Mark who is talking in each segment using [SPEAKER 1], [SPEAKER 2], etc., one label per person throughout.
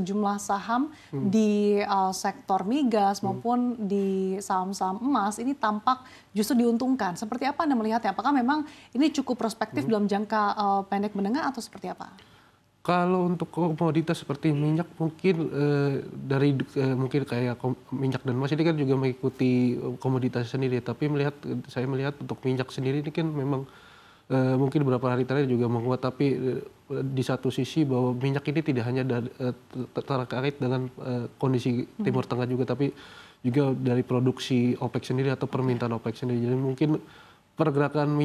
[SPEAKER 1] sejumlah saham di sektor migas maupun di saham-saham emas ini tampak justru diuntungkan. Seperti apa Anda melihatnya? Apakah memang ini cukup prospektif dalam jangka pendek menengah atau seperti apa?
[SPEAKER 2] Kalau untuk komoditas seperti minyak mungkin mungkin kayak minyak dan emas ini kan juga mengikuti komoditas sendiri. Tapi saya melihat untuk minyak sendiri ini kan memang mungkin beberapa hari terakhir juga menguat. Tapi di satu sisi bahwa minyak ini tidak hanya terkait dengan kondisi Timur Tengah juga, tapi juga dari produksi OPEC sendiri atau permintaan OPEC sendiri. Jadi mungkin pergerakan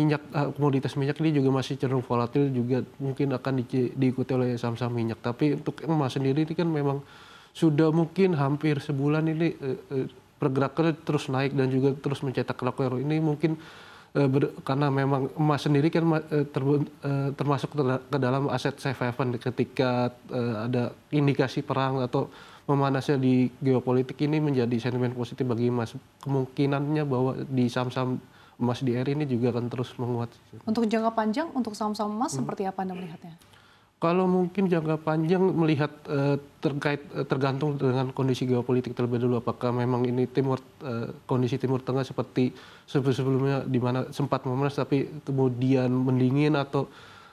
[SPEAKER 2] komoditas minyak ini juga masih cenderung volatil, juga mungkin akan diikuti oleh saham-saham minyak. Tapi untuk emas sendiri ini kan memang sudah mungkin hampir sebulan ini pergerakannya terus naik dan juga terus mencetak rekor. Ini mungkin karena memang emas sendiri kan termasuk ke dalam aset safe haven ketika ada indikasi perang atau memanasnya di geopolitik, ini menjadi sentimen positif bagi emas. Kemungkinannya bahwa di saham-saham emas di RI ini juga akan terus menguat.
[SPEAKER 1] Untuk jangka panjang, untuk saham-saham emas seperti apa Anda melihatnya?
[SPEAKER 2] Kalau mungkin jangka panjang melihat tergantung dengan kondisi geopolitik terlebih dulu. Apakah memang ini kondisi Timur Tengah seperti sebelumnya di mana sempat memanas tapi kemudian mendingin atau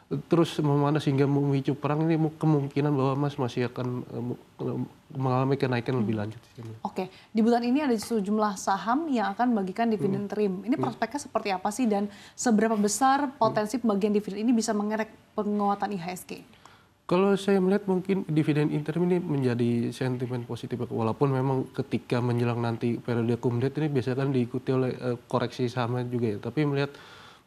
[SPEAKER 2] terus memanas hingga memicu perang, ini kemungkinan bahwa emas masih akan mengalami kenaikan lebih lanjut.
[SPEAKER 1] Oke, di bulan ini ada sejumlah saham yang akan membagikan dividen interim. Ini prospeknya seperti apa sih dan seberapa besar potensi pembagian dividen ini bisa mengerek penguatan IHSG?
[SPEAKER 2] Kalau saya melihat mungkin dividen interim ini menjadi sentimen positif, walaupun memang ketika menjelang nanti periode kumdet ini biasanya kan diikuti oleh koreksi sahamnya juga ya. Tapi melihat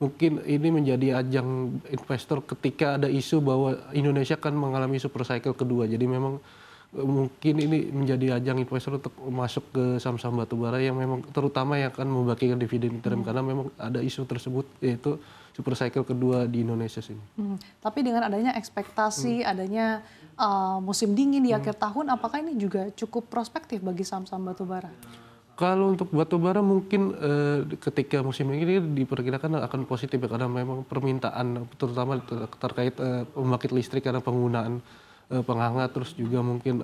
[SPEAKER 2] mungkin ini menjadi ajang investor ketika ada isu bahwa Indonesia akan mengalami super cycle kedua. Jadi memang mungkin ini menjadi ajang investor untuk masuk ke saham-saham batubara yang memang terutama yang akan membagikan dividen interim karena memang ada isu tersebut, yaitu super cycle kedua di Indonesia sini.
[SPEAKER 1] Tapi dengan adanya ekspektasi adanya musim dingin di akhir tahun, apakah ini juga cukup prospektif bagi saham-saham batubara?
[SPEAKER 2] Kalau untuk batubara mungkin ketika musim ini diperkirakan akan positif ya, karena memang permintaan terutama terkait pembangkit listrik karena penggunaan penghangat, terus juga mungkin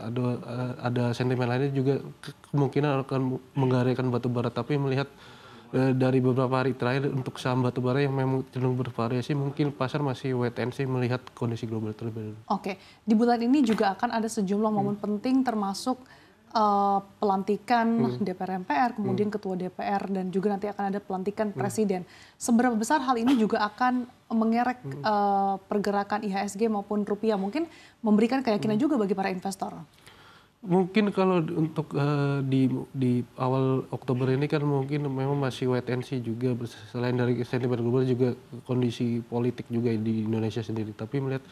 [SPEAKER 2] ada sentimen lainnya juga kemungkinan akan menggairahkan batubara. Tapi melihat dari beberapa hari terakhir untuk saham batubara yang memang cenderung bervariasi, mungkin pasar masih wait and see melihat kondisi global terlebih dahulu.
[SPEAKER 1] Oke, di bulan ini juga akan ada sejumlah momen penting termasuk pelantikan DPR MPR, kemudian Ketua DPR, dan juga nanti akan ada pelantikan Presiden. Seberapa besar hal ini juga akan mengerek pergerakan IHSG maupun rupiah, mungkin memberikan keyakinan juga bagi para investor?
[SPEAKER 2] Mungkin kalau untuk di awal Oktober ini kan mungkin memang masih wait and see juga, selain dari sentimen global juga kondisi politik juga di Indonesia sendiri. Tapi melihat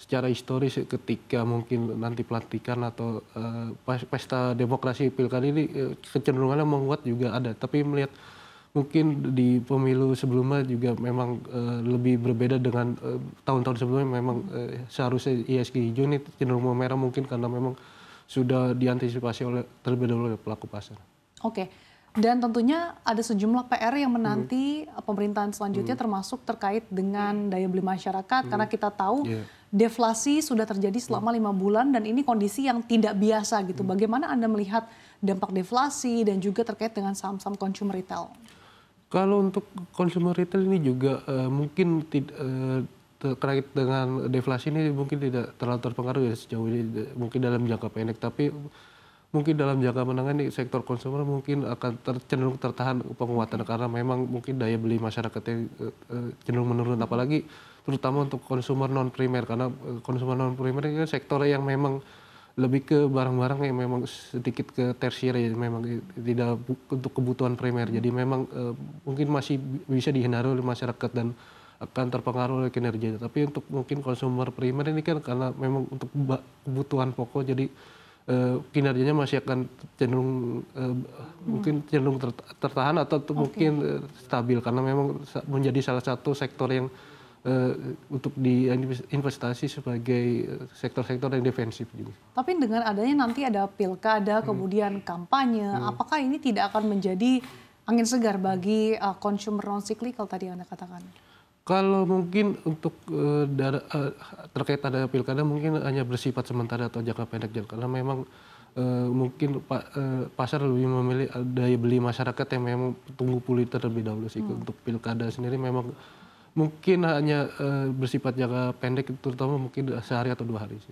[SPEAKER 2] secara historis ketika mungkin nanti pelantikan atau pesta demokrasi pilkada ini kecenderungannya menguat juga ada. Tapi melihat mungkin di pemilu sebelumnya juga memang lebih berbeda dengan tahun-tahun sebelumnya. Memang seharusnya IHSG hijau ini cenderung memerah mungkin karena memang sudah diantisipasi terlebih dahulu oleh pelaku pasar.
[SPEAKER 1] Oke. Dan tentunya ada sejumlah PR yang menanti pemerintahan selanjutnya termasuk terkait dengan daya beli masyarakat karena kita tahu deflasi sudah terjadi selama 5 bulan dan ini kondisi yang tidak biasa gitu. Bagaimana Anda melihat dampak deflasi dan juga terkait dengan saham-saham consumer retail?
[SPEAKER 2] Kalau untuk consumer retail ini juga mungkin terkait dengan deflasi ini mungkin tidak terlalu terpengaruh ya sejauh ini mungkin dalam jangka pendek, tapi mungkin dalam jangka menengah ini sektor konsumer mungkin akan cenderung tertahan penguatan karena memang mungkin daya beli masyarakatnya cenderung menurun, apalagi terutama untuk konsumer non primer, karena konsumer non primer ini kan sektor yang memang lebih ke barang-barang yang memang sedikit ke tersier ya, memang tidak untuk kebutuhan primer. Jadi memang mungkin masih bisa dihindari oleh masyarakat dan akan terpengaruh oleh kinerja. Tapi untuk mungkin konsumer primer ini kan karena memang untuk kebutuhan pokok, jadi kinerjanya masih akan cenderung mungkin cenderung tertahan atau mungkin stabil karena memang menjadi salah satu sektor yang untuk diinvestasi sebagai sektor-sektor yang defensif juga.
[SPEAKER 1] Tapi dengan adanya nanti ada pilkada, kemudian kampanye, apakah ini tidak akan menjadi angin segar bagi consumer non cyclical tadi Anda katakan?
[SPEAKER 2] Kalau mungkin untuk terkait ada pilkada mungkin hanya bersifat sementara atau jangka pendek karena memang mungkin pasar lebih memilih daya beli masyarakat yang memang tunggu pulih terlebih dahulu sih. Untuk pilkada sendiri memang mungkin hanya bersifat jangka pendek, terutama mungkin sehari atau 2 hari sih.